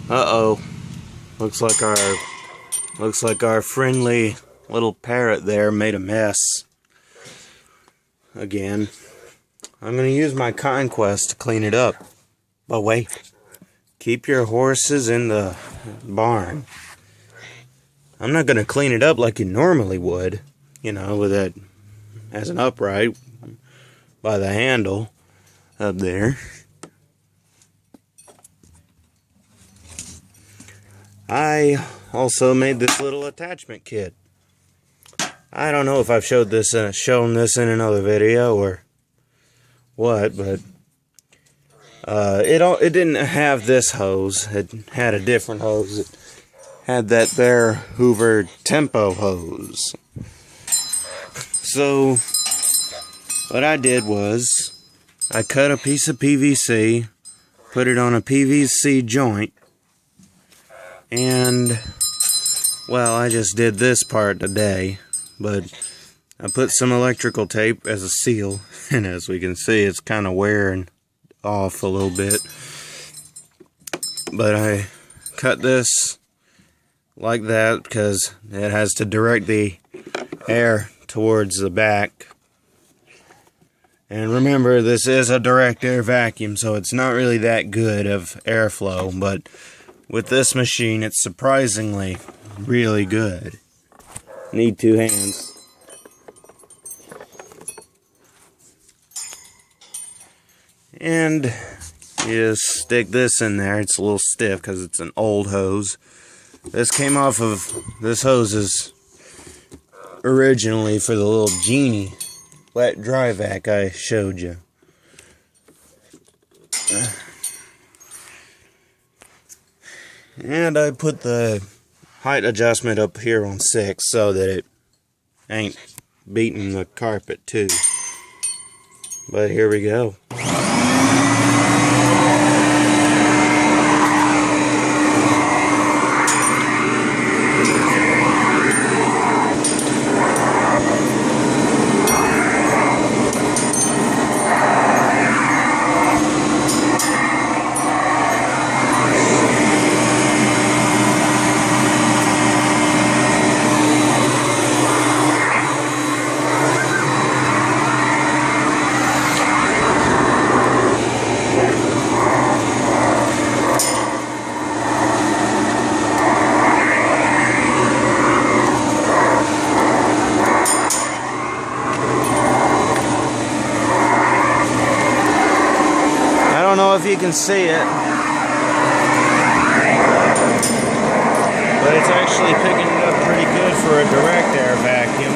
Uh-oh. Looks like our friendly little parrot there made a mess. Again. I'm going to use my Conquest to clean it up. But wait. Keep your horses in the barn. I'm not going to clean it up like you normally would. You know, with it as an upright by the handle up there. I also made this little attachment kit. I don't know if I've shown this in another video or what, but it didn't have this hose. It had a different hose. It had that there Hoover Tempo hose. So what I did was I cut a piece of PVC, put it on a PVC joint, and, well, I just did this part today, but I put some electrical tape as a seal, and as we can see, it's kind of wearing off a little bit. But I cut this like that because it has to direct the air towards the back. And remember, this is a direct air vacuum, so it's not really that good of airflow, but with this machine, it's surprisingly really good. Need two hands. And you just stick this in there. It's a little stiff because it's an old hose. This came off of, this hose is originally for the little Genie wet dry vac I showed you. And I put the height adjustment up here on 6 so that it ain't beating the carpet too. But here we go. I don't know if you can see it, but it's actually picking it up pretty good for a direct air vacuum.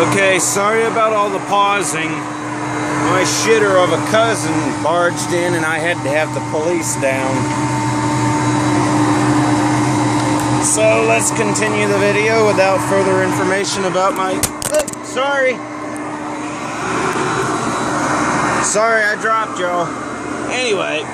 Okay, sorry about all the pausing. My shitter of a cousin barged in and I had to have the police down. So let's continue the video without further information about my... Sorry, I dropped y'all. Anyway.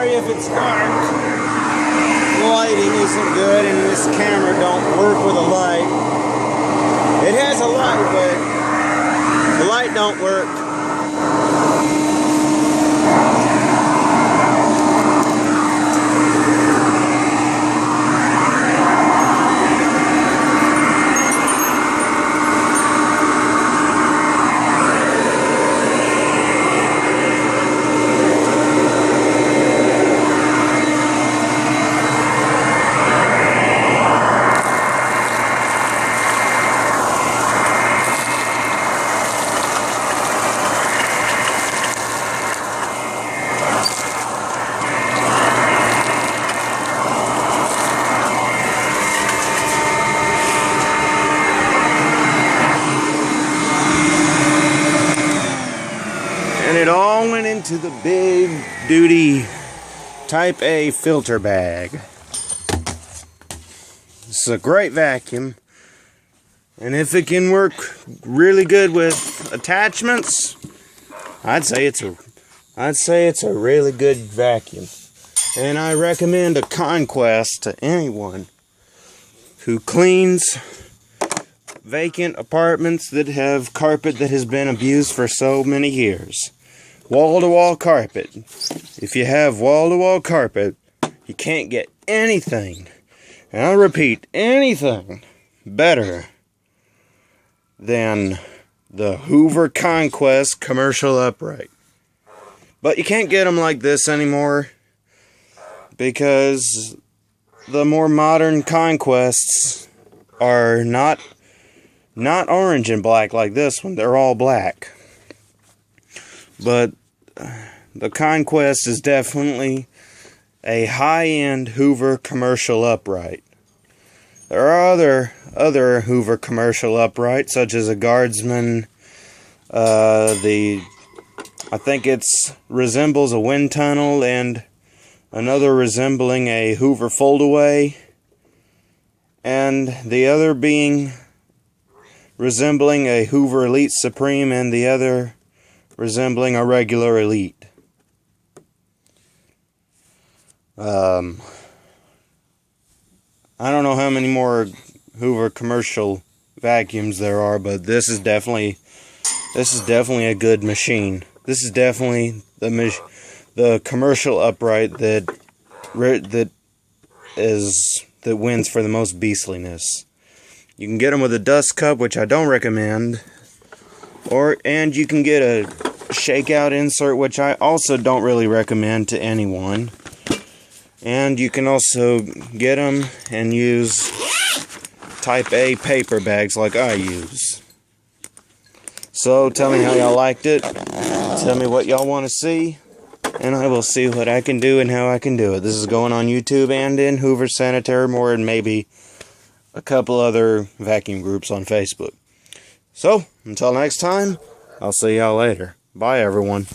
sorry if it's dark. The lighting isn't good and this camera don't work with a light. It has a light, but the light don't work. And it all went into the big duty Type A filter bag. It's a great vacuum. And if it can work really good with attachments, I'd say it's a really good vacuum. And I recommend a Conquest to anyone who cleans vacant apartments that have carpet that has been abused for so many years. Wall-to-wall carpet. If you have wall-to-wall carpet, you can't get anything, and I'll repeat, anything better than the Hoover Conquest commercial upright. But you can't get them like this anymore because the more modern Conquests are not orange and black like this one. They're all black. But the Conquest is definitely a high-end Hoover commercial upright. There are other Hoover commercial uprights, such as a Guardsman. I think it resembles a wind tunnel, and another resembling a Hoover foldaway, and the other being resembling a Hoover Elite Supreme, and the other resembling a regular Elite. I don't know how many more Hoover commercial vacuums there are, but this is definitely a good machine. This is definitely the commercial upright that wins for the most beastliness. You can get them with a dust cup, which I don't recommend, and you can get a shakeout insert, which I also don't really recommend to anyone. And you can also get them and use Type A paper bags like I use. So tell me how y'all liked it. Tell me what y'all want to see, and I will see what I can do and how I can do it. This is going on YouTube and in Hoover Sanitary More, and maybe a couple other vacuum groups on Facebook. So, until next time, I'll see y'all later. Bye, everyone.